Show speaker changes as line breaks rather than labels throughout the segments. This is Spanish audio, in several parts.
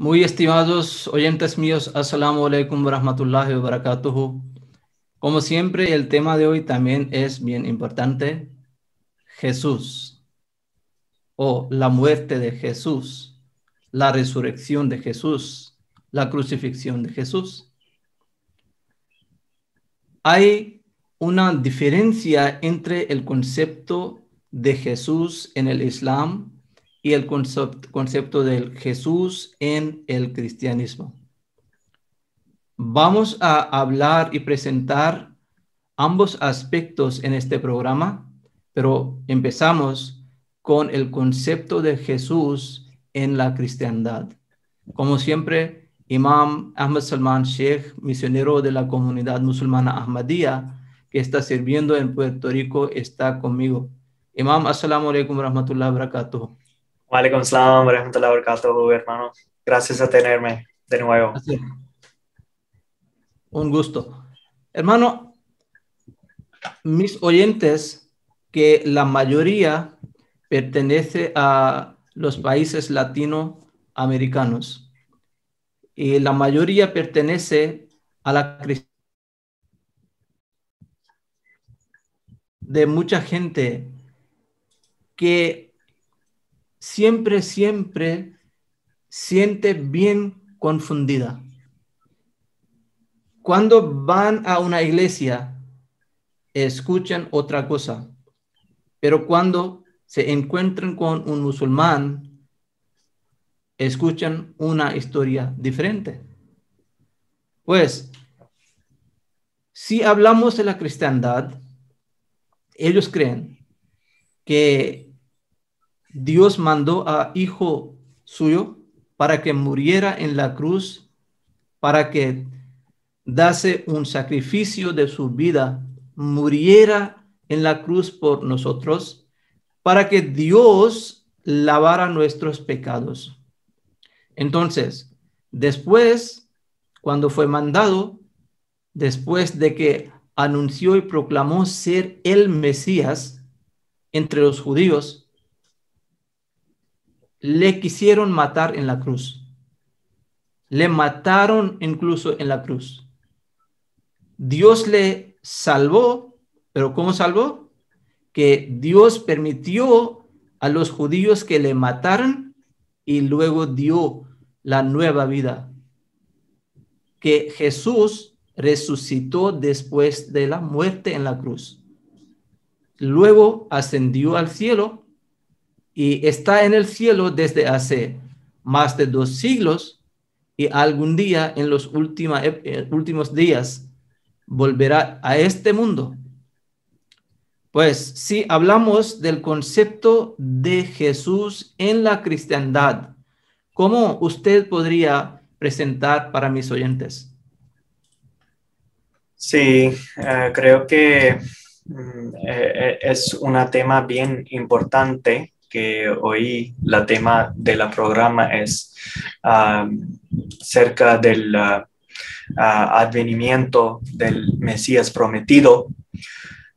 Muy estimados oyentes míos, Assalamu alaikum wa rahmatullahi wa barakatuhu. Como siempre, el tema de hoy también es bien importante. Jesús o la muerte de Jesús, la resurrección de Jesús, la crucifixión de Jesús. Hay una diferencia entre el concepto de Jesús en el Islam y el concepto de Jesús en el cristianismo. Vamos a hablar y presentar ambos aspectos en este programa, pero empezamos con el concepto de Jesús en la cristiandad. Como siempre, Imam Ahmad Salman Sheikh, misionero de la comunidad musulmana Ahmadiyya, que está sirviendo en Puerto Rico, está conmigo. Imam, assalamu alaikum wa rahmatullahi wa barakatuh.
Walaikum salam wa rahmatullahi wa barakatuh, hermano. Gracias a tenerme de nuevo.
Así, un gusto. Hermano, mis oyentes, que la mayoría pertenece a los países latinoamericanos y la mayoría pertenece a la cristiandad de mucha gente que siempre siente bien confundida. Cuando van a una iglesia, escuchan otra cosa, pero cuando se encuentran con un musulmán, escuchan una historia diferente. Pues, si hablamos de la cristiandad, ellos creen que Dios mandó a Hijo suyo para que muriera en la cruz, para que dase un sacrificio de su vida, muriera en la cruz por nosotros, para que Dios lavara nuestros pecados. Entonces, después, cuando fue mandado, después de que anunció y proclamó ser el Mesías entre los judíos, le quisieron matar en la cruz. Le mataron incluso en la cruz. Dios le salvó, pero ¿cómo salvó? Que Dios permitió a los judíos que le mataran y luego dio la nueva vida. Que Jesús resucitó después de la muerte en la cruz. Luego ascendió al cielo y está en el cielo desde hace más de 2 siglos y algún día en los últimos días volverá a este mundo. Pues si hablamos del concepto de Jesús en la cristiandad, ¿cómo usted podría presentar para mis oyentes?
Sí, creo que es un tema bien importante que hoy la tema de la programa es cerca del advenimiento del Mesías prometido.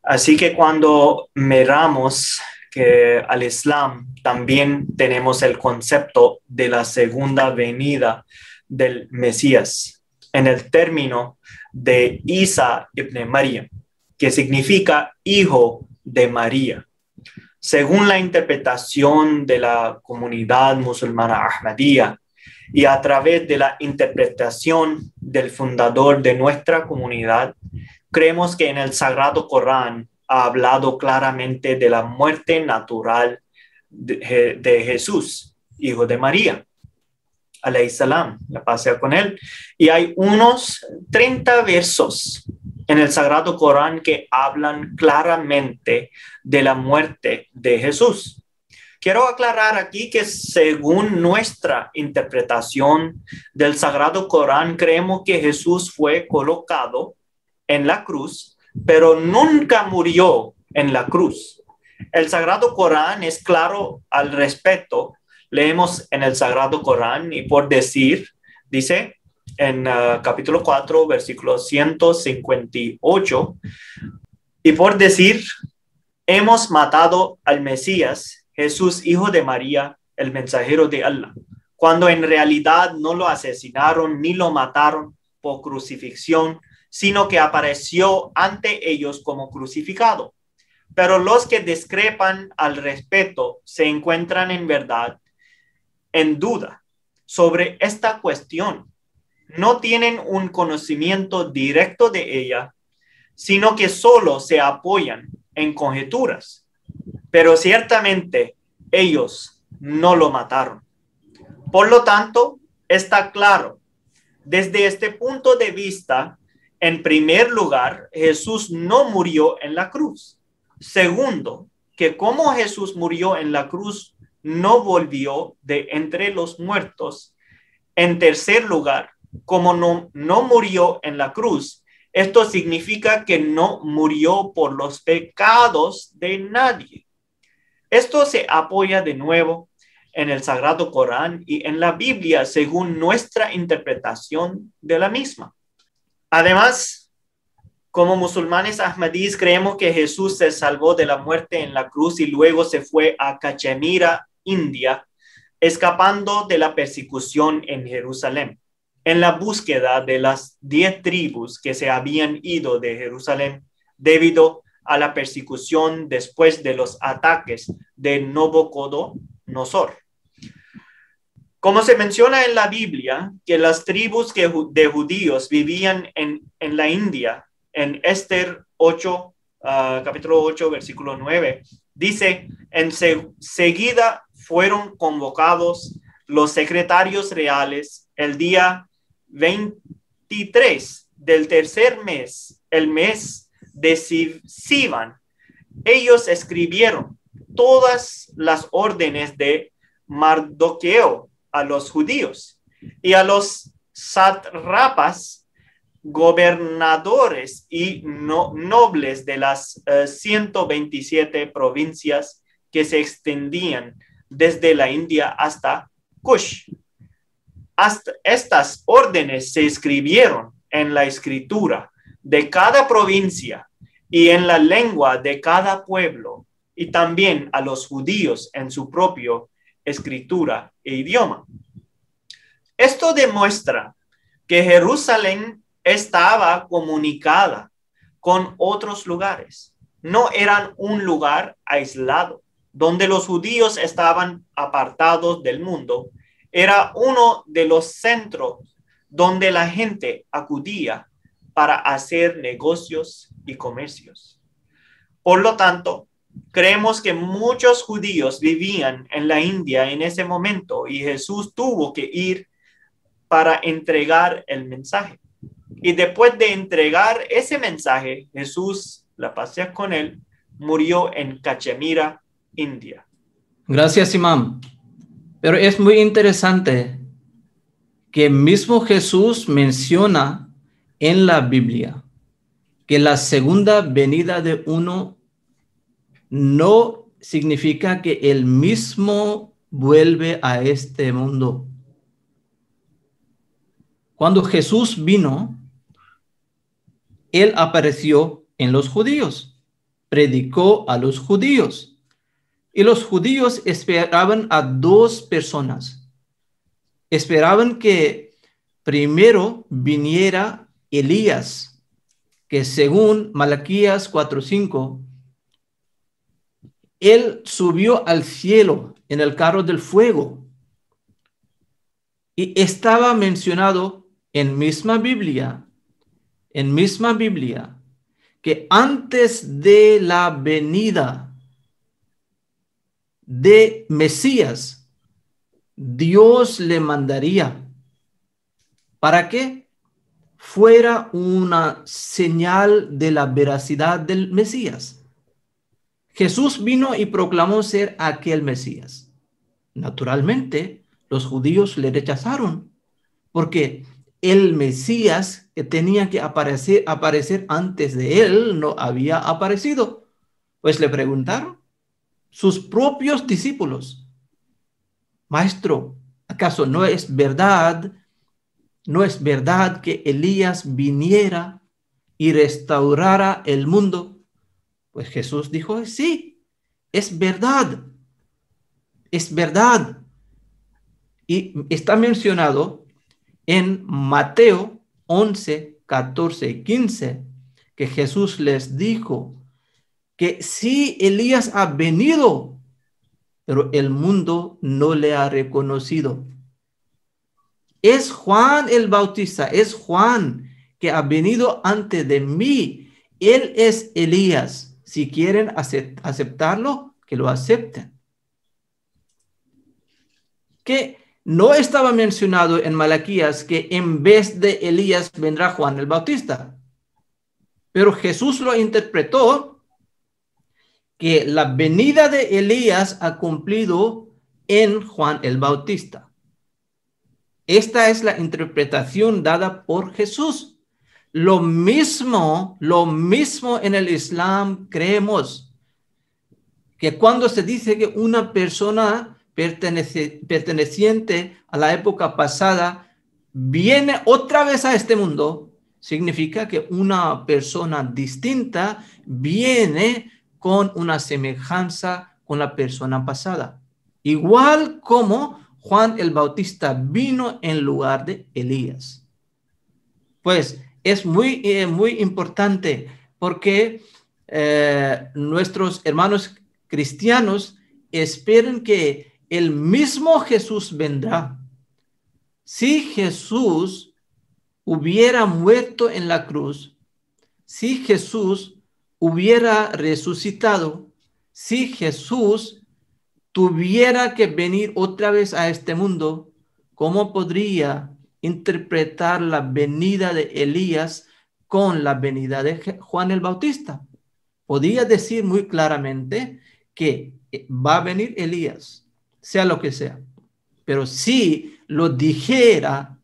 Así que cuando miramos que al Islam también tenemos el concepto de la segunda venida del Mesías en el término de Isa ibn Maryam, que significa hijo de María. Según la interpretación de la comunidad musulmana Ahmadiyya y a través de la interpretación del fundador de nuestra comunidad, creemos que en el Sagrado Corán ha hablado claramente de la muerte natural de Jesús, hijo de María, alayhi salam, la paz sea con él. Y hay unos 30 versos en el Sagrado Corán que hablan claramente de la muerte de Jesús. Quiero aclarar aquí que según nuestra interpretación del Sagrado Corán, creemos que Jesús fue colocado en la cruz, pero nunca murió en la cruz. El Sagrado Corán es claro al respecto. Leemos en el Sagrado Corán y por decir, dice en capítulo 4, versículo 158, y por decir, hemos matado al Mesías, Jesús, hijo de María, el mensajero de Allah, cuando en realidad no lo asesinaron ni lo mataron por crucifixión, sino que apareció ante ellos como crucificado. Pero los que discrepan al respecto se encuentran en verdad en duda sobre esta cuestión. No tienen un conocimiento directo de ella, sino que solo se apoyan en conjeturas. Pero ciertamente ellos no lo mataron. Por lo tanto, está claro, desde este punto de vista, en primer lugar, Jesús no murió en la cruz. Segundo, que como Jesús murió en la cruz, no volvió de entre los muertos. En tercer lugar, como no murió en la cruz, esto significa que no murió por los pecados de nadie. Esto se apoya de nuevo en el Sagrado Corán y en la Biblia según nuestra interpretación de la misma. Además, como musulmanes ahmadíes creemos que Jesús se salvó de la muerte en la cruz y luego se fue a Cachemira, India, escapando de la persecución en Jerusalén, en la búsqueda de las 10 tribus que se habían ido de Jerusalén debido a la persecución después de los ataques de Nabucodonosor. Como se menciona en la Biblia, que las tribus de judíos vivían en la India, en Esther 8, capítulo 8, versículo 9, dice, enseguida fueron convocados los secretarios reales el día 23 del tercer mes, el mes de Sivan. Ellos escribieron todas las órdenes de Mardoqueo a los judíos y a los sátrapas, gobernadores y nobles de las 127 provincias que se extendían desde la India hasta Kush. Hasta estas órdenes se escribieron en la escritura de cada provincia y en la lengua de cada pueblo, y también a los judíos en su propio escritura e idioma. Esto demuestra que Jerusalén estaba comunicada con otros lugares. No eran un lugar aislado, donde los judíos estaban apartados del mundo. Era uno de los centros donde la gente acudía para hacer negocios y comercios. Por lo tanto, creemos que muchos judíos vivían en la India en ese momento y Jesús tuvo que ir para entregar el mensaje. Y después de entregar ese mensaje, Jesús, la paz sea con él, murió en Cachemira, India.
Gracias, Imam. Pero es muy interesante que mismo Jesús menciona en la Biblia que la segunda venida de uno no significa que él mismo vuelve a este mundo. Cuando Jesús vino, él apareció en los judíos, predicó a los judíos, y los judíos esperaban a dos personas. Esperaban que primero viniera Elías, que según Malaquías 4:5, él subió al cielo en el carro del fuego. Y estaba mencionado en misma Biblia, que antes de la venida de Mesías, Dios le mandaría para que fuera una señal de la veracidad del Mesías. Jesús vino y proclamó ser aquel Mesías. Naturalmente, los judíos le rechazaron porque el Mesías que tenía que aparecer antes de él no había aparecido. Pues le preguntaron sus propios discípulos: Maestro, ¿acaso no es verdad que Elías viniera y restaurara el mundo? Pues Jesús dijo: sí, es verdad. Y está mencionado en Mateo 11, 14 y 15, que Jesús les dijo que sí, Elías ha venido, pero el mundo no le ha reconocido. Es Juan el Bautista, es Juan que ha venido antes de mí. Él es Elías. Si quieren aceptarlo, que lo acepten. Que no estaba mencionado en Malaquías que en vez de Elías vendrá Juan el Bautista. Pero Jesús lo interpretó que la venida de Elías ha cumplido en Juan el Bautista. Esta es la interpretación dada por Jesús. Lo mismo en el Islam creemos que cuando se dice que una persona perteneciente a la época pasada viene otra vez a este mundo, significa que una persona distinta viene con una semejanza con la persona pasada. Igual como Juan el Bautista vino en lugar de Elías. Pues es muy importante porque nuestros hermanos cristianos esperan que el mismo Jesús vendrá. Si Jesús hubiera muerto en la cruz, si Jesús hubiera resucitado, si Jesús tuviera que venir otra vez a este mundo, ¿cómo podría interpretar la venida de Elías con la venida de Juan el Bautista? Podía decir muy claramente que va a venir Elías, sea lo que sea. Pero si lo dijera,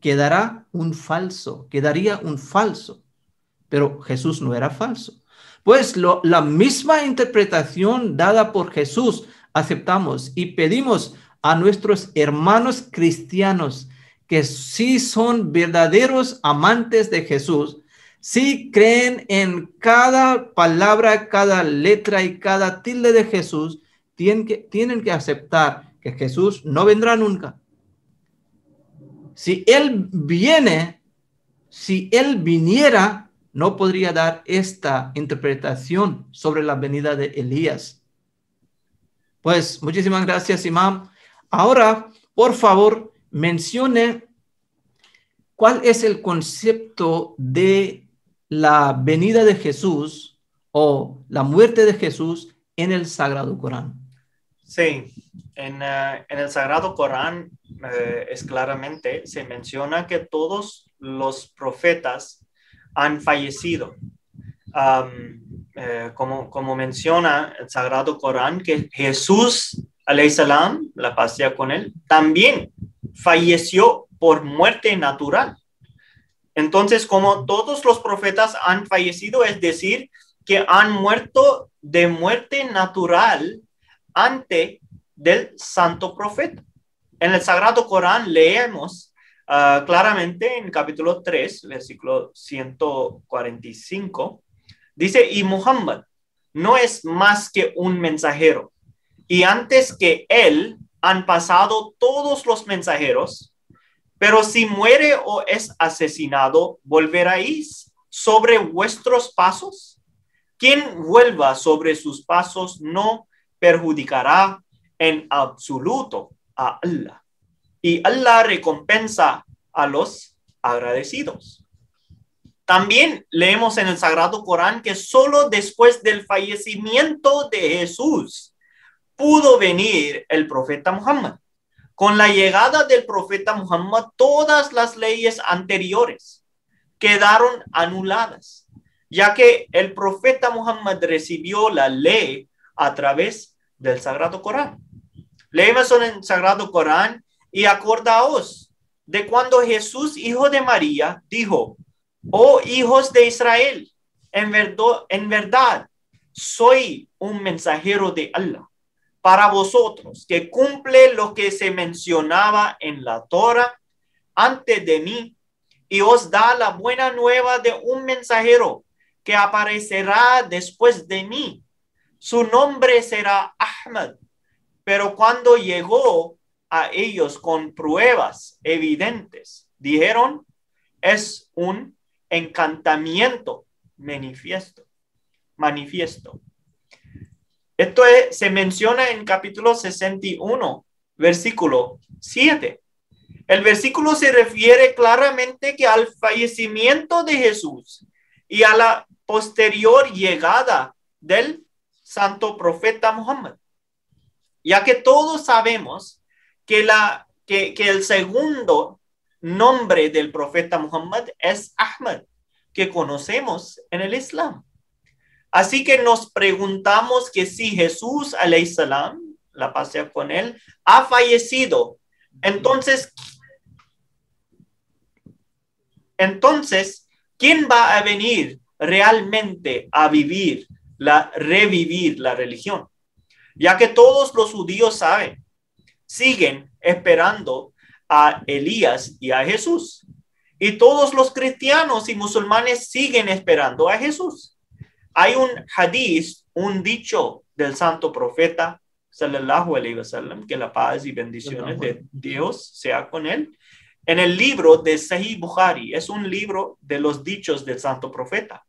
quedaría un falso. Pero Jesús no era falso. Pues la misma interpretación dada por Jesús aceptamos y pedimos a nuestros hermanos cristianos que sí son verdaderos amantes de Jesús, sí creen en cada palabra, cada letra y cada tilde de Jesús, tienen que aceptar que Jesús no vendrá nunca. Si Él viniera, no podría dar esta interpretación sobre la venida de Elías. Pues muchísimas gracias, Imam. Ahora, por favor, mencione cuál es el concepto de la venida de Jesús o la muerte de Jesús en el Sagrado Corán.
Sí, en el Sagrado Corán es claramente, se menciona que todos los profetas han fallecido. Como menciona el Sagrado Corán, que Jesús, alayhi salam, la paz sea con él, también falleció por muerte natural. Entonces, como todos los profetas han fallecido, es decir, que han muerto de muerte natural antes del santo profeta. En el Sagrado Corán leemos claramente en capítulo 3, versículo 145, dice, y Muhammad no es más que un mensajero, y antes que él han pasado todos los mensajeros, pero si muere o es asesinado, ¿volveréis sobre vuestros pasos? Quien vuelva sobre sus pasos no perjudicará en absoluto a Allah. Y Allah recompensa a los agradecidos. También leemos en el Sagrado Corán que solo después del fallecimiento de Jesús pudo venir el profeta Muhammad. Con la llegada del profeta Muhammad, todas las leyes anteriores quedaron anuladas, ya que el profeta Muhammad recibió la ley a través del Sagrado Corán. Leemos en el Sagrado Corán y acordaos de cuando Jesús, hijo de María, dijo, oh hijos de Israel, en verdad soy un mensajero de Allah para vosotros, que cumple lo que se mencionaba en la Torah antes de mí, y os da la buena nueva de un mensajero que aparecerá después de mí. Su nombre será Ahmad, pero cuando llegó, a ellos con pruebas evidentes. Dijeron, es un encantamiento manifiesto. Esto se menciona en capítulo 61, versículo 7. El versículo se refiere claramente que al fallecimiento de Jesús y a la posterior llegada del santo profeta Muhammad, ya que todos sabemos que el segundo nombre del profeta Muhammad es Ahmad, que conocemos en el Islam. Así que nos preguntamos que si Jesús, alayhi salam, la paz sea con él, ha fallecido, entonces, ¿quién va a venir realmente a revivir la religión? Ya que todos los judíos siguen esperando a Elías y a Jesús. Y todos los cristianos y musulmanes siguen esperando a Jesús. Hay un hadith, un dicho del santo profeta, sallallahu alaihi wasallam, que la paz y bendiciones de Dios sea con él, en el libro de Sahih Bukhari. Es un libro de los dichos del santo profeta,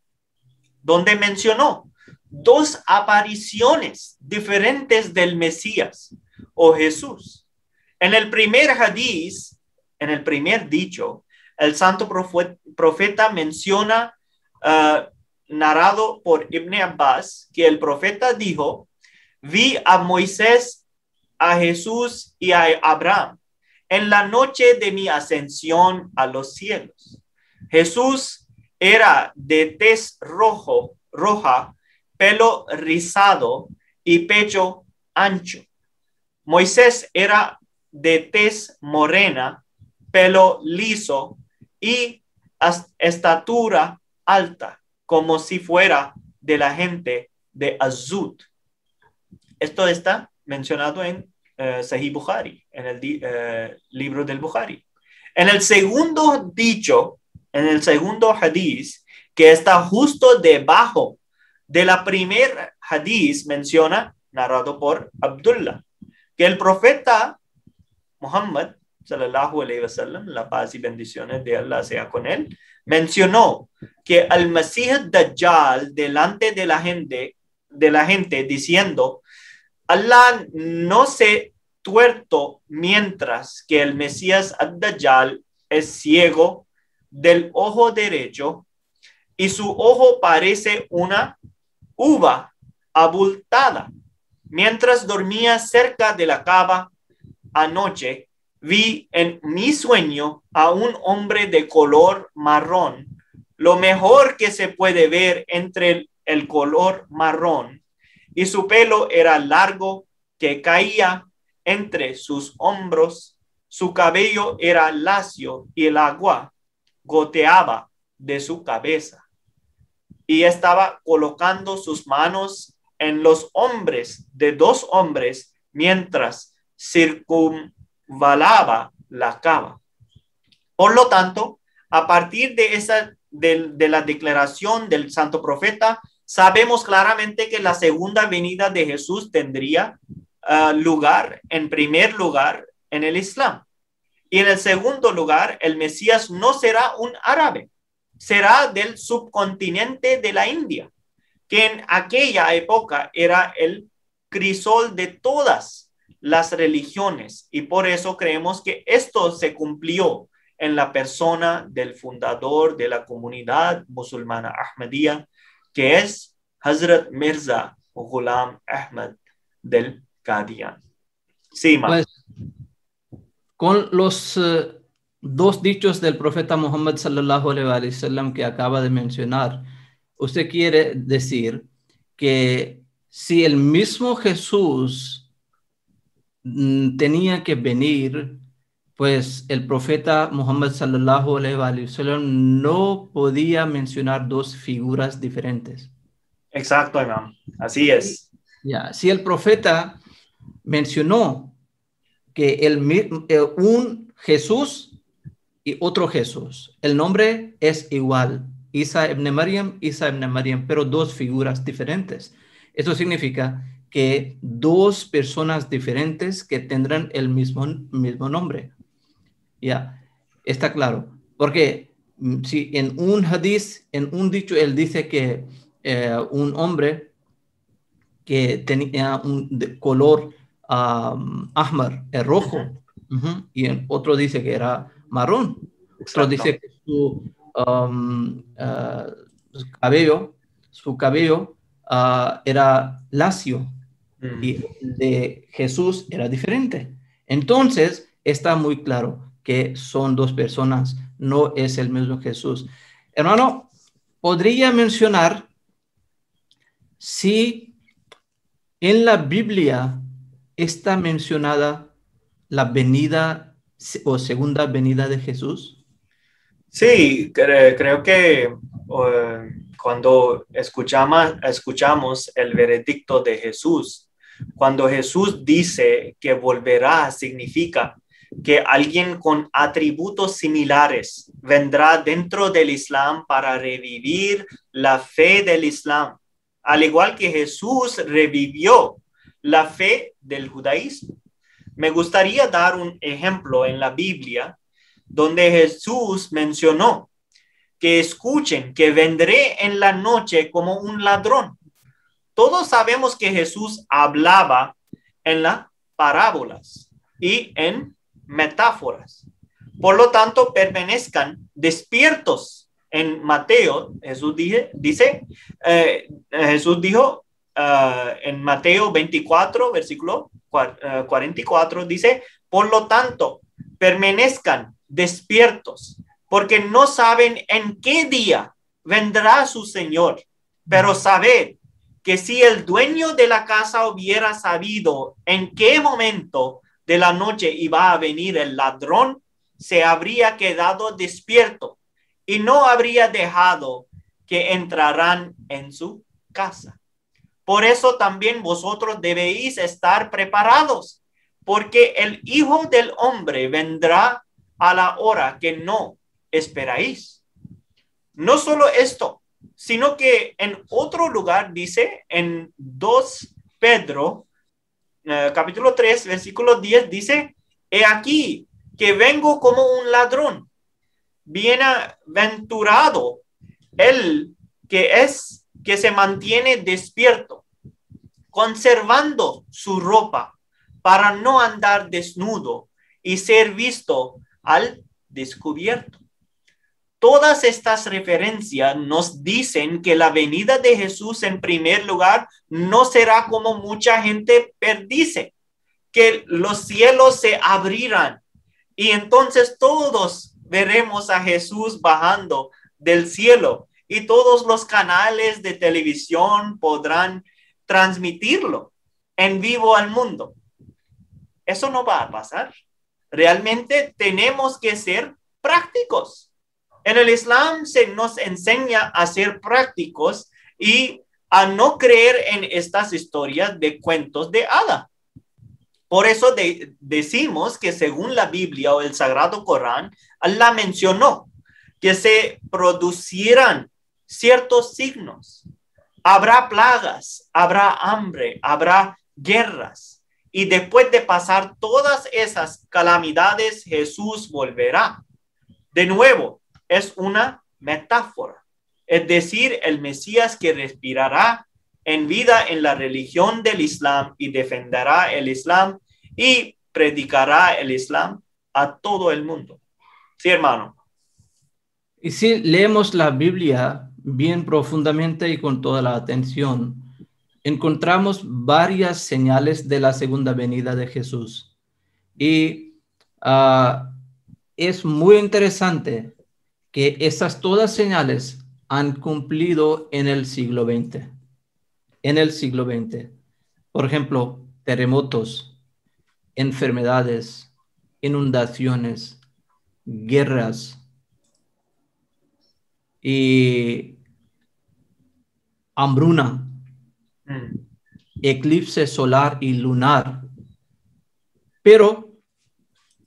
donde mencionó 2 apariciones diferentes del Mesías o Jesús. En el primer hadith, en el primer dicho, el santo profeta menciona, narrado por Ibn Abbas, que el profeta dijo, vi a Moisés, a Jesús y a Abraham en la noche de mi ascensión a los cielos. Jesús era de tez roja, pelo rizado y pecho ancho. Moisés era de tez morena, pelo liso y estatura alta, como si fuera de la gente de Azud. Esto está mencionado en Sahih Bukhari, en el libro del Bukhari. En el segundo dicho, en el segundo hadith, que está justo debajo de la primer hadith, menciona, narrado por Abdullah, que el profeta Muhammad, sallallahu alaihi wasallam, la paz y bendiciones de Allah sea con él, mencionó que al Masih Dajjal delante de la gente diciendo, Allah no se tuerto mientras que el Mesías Ad-Dajjal es ciego del ojo derecho y su ojo parece una uva abultada. Mientras dormía cerca de la cama anoche, vi en mi sueño a un hombre de color marrón, lo mejor que se puede ver entre el color marrón, y su pelo era largo que caía entre sus hombros, su cabello era lacio y el agua goteaba de su cabeza, y estaba colocando sus manos en los hombros de 2 hombres mientras circunvalaba la cama. Por lo tanto, a partir de la declaración del santo profeta, sabemos claramente que la segunda venida de Jesús tendría lugar, en primer lugar, en el Islam. Y en el segundo lugar, el Mesías no será un árabe, será del subcontinente de la India, que en aquella época era el crisol de todas las religiones. Y por eso creemos que esto se cumplió en la persona del fundador de la comunidad musulmana Ahmadiyya, que es Hazrat Mirza Ghulam Ahmad del Qadian. Sí,
pues, con los 2 dichos del profeta Muhammad sallallahu alaihi wasallam que acaba de mencionar, usted quiere decir que si el mismo Jesús tenía que venir, pues el profeta Muhammad sallallahu alaihi wasallam no podía mencionar 2 figuras diferentes.
Exacto, imam. Así es.
Ya, si el profeta mencionó que un Jesús y otro Jesús, el nombre es igual, Isa ibn Maryam, pero 2 figuras diferentes. Eso significa que dos personas diferentes que tendrán el mismo nombre. Ya, está claro. Porque si en un hadith, en un dicho, él dice que un hombre que tenía un color ahmar, rojo, y en otro dice que era marrón. Otro
Exacto.
dice que su cabello era lacio y el de Jesús era diferente. Entonces, está muy claro que son dos personas, no es el mismo Jesús. Hermano, podría mencionar si en la Biblia está mencionada la venida o segunda venida de Jesús.
Sí, creo que cuando escuchamos el veredicto de Jesús, cuando Jesús dice que volverá, significa que alguien con atributos similares vendrá dentro del Islam para revivir la fe del Islam, al igual que Jesús revivió la fe del judaísmo. Me gustaría dar un ejemplo en la Biblia donde Jesús mencionó que escuchen que vendré en la noche como un ladrón. Todos sabemos que Jesús hablaba en las parábolas y en metáforas. Por lo tanto, permanezcan despiertos. En Mateo, Jesús dijo en Mateo 24, versículo 44, dice, por lo tanto, permanezcan despiertos, porque no saben en qué día vendrá su Señor. Pero sabed que si el dueño de la casa hubiera sabido en qué momento de la noche iba a venir el ladrón, se habría quedado despierto y no habría dejado que entraran en su casa. Por eso también vosotros debéis estar preparados, porque el Hijo del Hombre vendrá a la hora que no esperáis. No solo esto, sino que en otro lugar dice, en 2 Pedro, capítulo 3, versículo 10, dice, he aquí que vengo como un ladrón. Bienaventurado el que se mantiene despierto, conservando su ropa para no andar desnudo y ser visto al descubierto. Todas estas referencias nos dicen que la venida de Jesús en primer lugar no será como mucha gente perdice, que los cielos se abrirán y entonces todos veremos a Jesús bajando del cielo y todos los canales de televisión podrán transmitirlo en vivo al mundo. Eso no va a pasar. Realmente tenemos que ser prácticos. En el Islam se nos enseña a ser prácticos y a no creer en estas historias de cuentos de hadas. Por eso decimos que según la Biblia o el Sagrado Corán, Allah mencionó que se producirán ciertos signos. Habrá plagas, habrá hambre, habrá guerras. Y después de pasar todas esas calamidades, Jesús volverá. De nuevo, es una metáfora. Es decir, el Mesías que respirará en vida en la religión del Islam y defenderá el Islam y predicará el Islam a todo el mundo. Sí, hermano.
Y si leemos la Biblia bien profundamente y con toda la atención, encontramos varias señales de la segunda venida de Jesús. Y es muy interesante que esas todas señales han cumplido en el siglo XX. En el siglo XX. Por ejemplo, terremotos, enfermedades, inundaciones, guerras y hambruna, eclipse solar y lunar. Pero,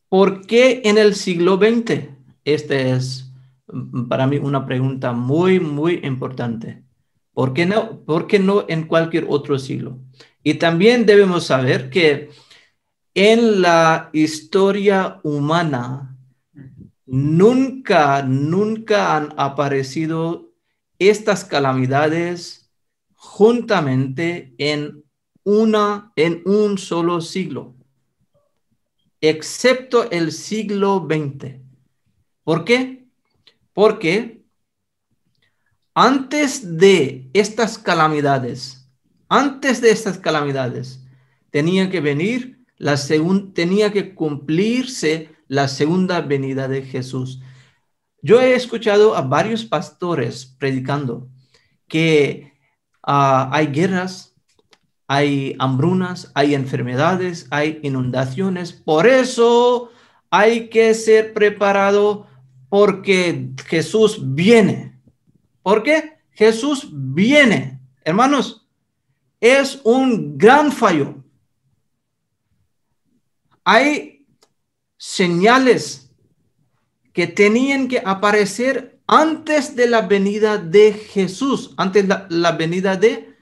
¿por qué en el siglo XX? Esta es para mí una pregunta muy, muy importante. ¿Por qué no en cualquier otro siglo? Y también debemos saber que en la historia humana nunca han aparecido estas calamidades juntamente en un solo siglo, excepto el siglo XX. ¿Por qué? Porque antes de estas calamidades, tenía que venir tenía que cumplirse la segunda venida de Jesús. Yo he escuchado a varios pastores predicando que hay guerras, hay hambrunas, hay enfermedades, hay inundaciones. Por eso hay que ser preparado porque Jesús viene. ¿Por qué? Jesús viene. Hermanos, es un gran fallo. Hay señales que tenían que aparecer antes de la venida de Jesús, antes de la venida de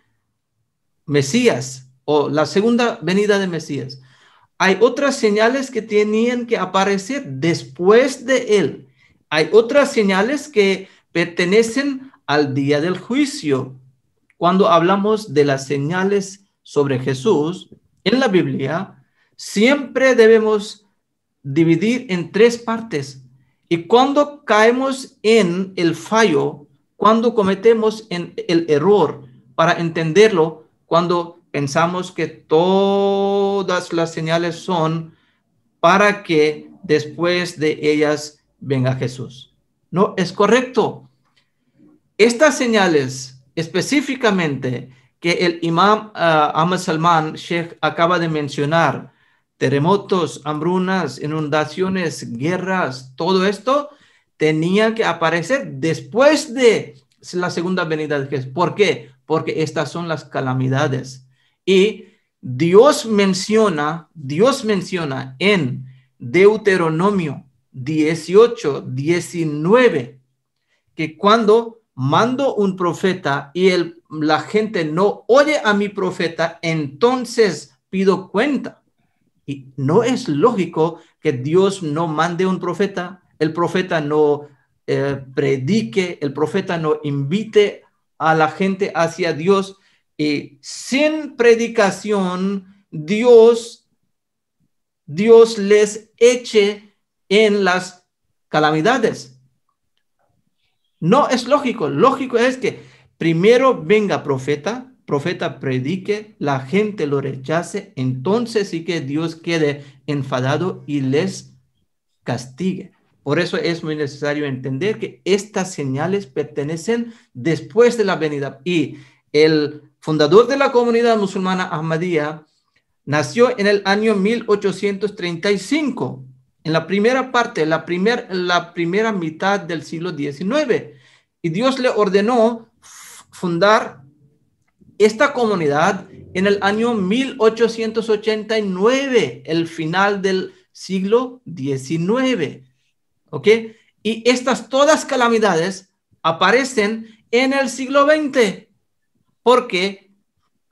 Mesías o la segunda venida de Mesías. Hay otras señales que tenían que aparecer después de él. Hay otras señales que pertenecen al día del juicio. Cuando hablamos de las señales sobre Jesús en la Biblia, siempre debemos dividir en tres partes. Y cuando caemos en el fallo, cuando cometemos el error, para entenderlo, cuando pensamos que todas las señales son para que después de ellas venga Jesús. No, es correcto. Estas señales específicamente que el imam Ahmad Salman Sheikh acaba de mencionar, terremotos, hambrunas, inundaciones, guerras, todo esto tenía que aparecer después de la segunda venida de Jesús. ¿Por qué? Porque estas son las calamidades. Y Dios menciona en Deuteronomio 18:19 que cuando mando un profeta y la gente no oye a mi profeta, entonces pido cuenta. Y no es lógico que Dios no mande un profeta, el profeta no predique, el profeta no invite a la gente hacia Dios. Y sin predicación, Dios les eche en las calamidades. No es lógico. Lógico es que primero venga profeta predique, la gente lo rechace, entonces sí que Dios quede enfadado y les castigue. Por eso es muy necesario entender que estas señales pertenecen después de la venida. Y el fundador de la comunidad musulmana Ahmadiyya nació en el año 1835, en la primera parte, la primera mitad del siglo XIX. Y Dios le ordenó fundar esta comunidad en el año 1889, el final del siglo XIX. ¿Ok? Y estas todas calamidades aparecen en el siglo XX, porque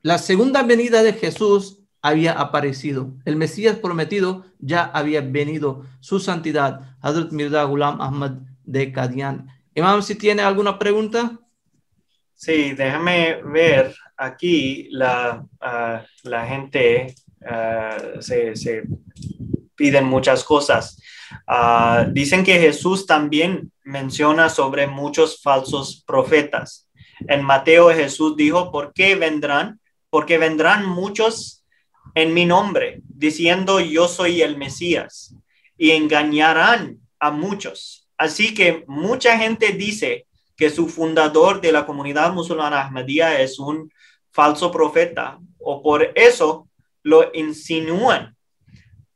la segunda venida de Jesús había aparecido. El Mesías prometido ya había venido. Su santidad, Hazrat Mirza Ghulam Ahmad de Qadian. Imam, si tiene alguna pregunta.
Sí, déjame ver aquí la gente se piden muchas cosas. Dicen que Jesús también menciona sobre muchos falsos profetas. En Mateo Jesús dijo, ¿por qué vendrán? Porque vendrán muchos en mi nombre, diciendo yo soy el Mesías, y engañarán a muchos. Así que mucha gente dice que su fundador de la comunidad musulmana Ahmadiyya es un falso profeta, o por eso lo insinúan.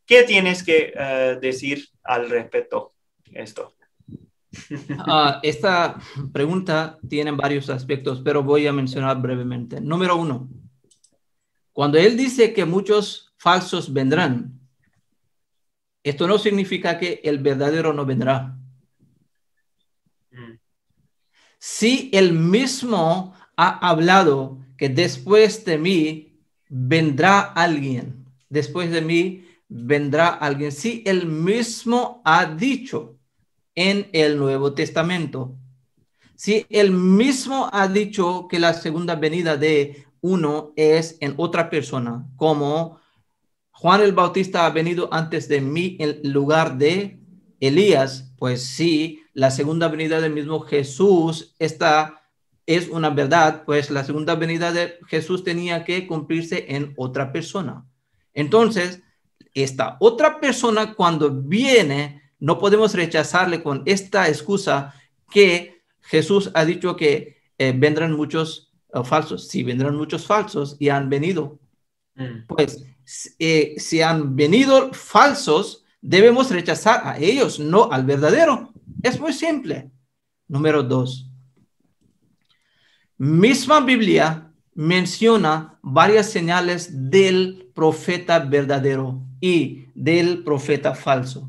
¿Qué tienes que decir al respecto de esto?
Esta pregunta tiene varios aspectos, pero voy a mencionar brevemente. Número uno, cuando él dice que muchos falsos vendrán, esto no significa que el verdadero no vendrá. Si él mismo ha hablado que después de mí vendrá alguien. Después de mí vendrá alguien. Sí, él mismo ha dicho en el Nuevo Testamento. Sí, él mismo ha dicho que la segunda venida de uno es en otra persona, como Juan el Bautista ha venido antes de mí en lugar de Elías. Pues sí, la segunda venida del mismo Jesús, esta es una verdad, pues la segunda venida de Jesús tenía que cumplirse en otra persona. Entonces, esta otra persona cuando viene, no podemos rechazarle con esta excusa que Jesús ha dicho que vendrán muchos falsos. Sí, vendrán muchos falsos y han venido. Pues si han venido falsos, debemos rechazar a ellos, no al verdadero. Es muy simple. Número 2. Misma Biblia menciona varias señales del profeta verdadero y del profeta falso.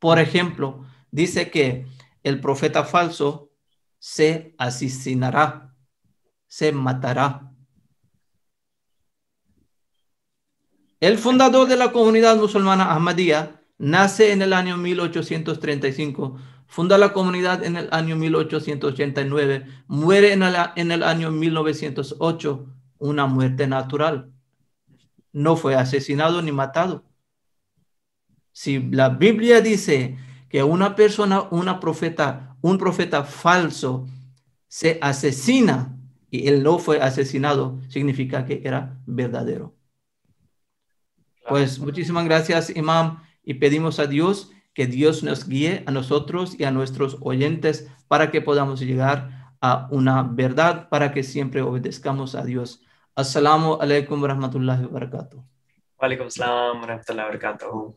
Por ejemplo, dice que el profeta falso se asesinará, se matará. El fundador de la comunidad musulmana Ahmadiyya nace en el año 1835, funda la comunidad en el año 1889, muere en el año 1908, una muerte natural. No fue asesinado ni matado. Si la Biblia dice que una persona, un profeta falso se asesina y él no fue asesinado, significa que era verdadero. Pues muchísimas gracias, Imam, y pedimos a Dios que Dios nos guíe a nosotros y a nuestros oyentes para que podamos llegar a una verdad, para que siempre obedezcamos a Dios. Assalamu alaikum wa rahmatullahi wa barakatuh.
Walaikum salam wa rahmatullahi wa barakatuh.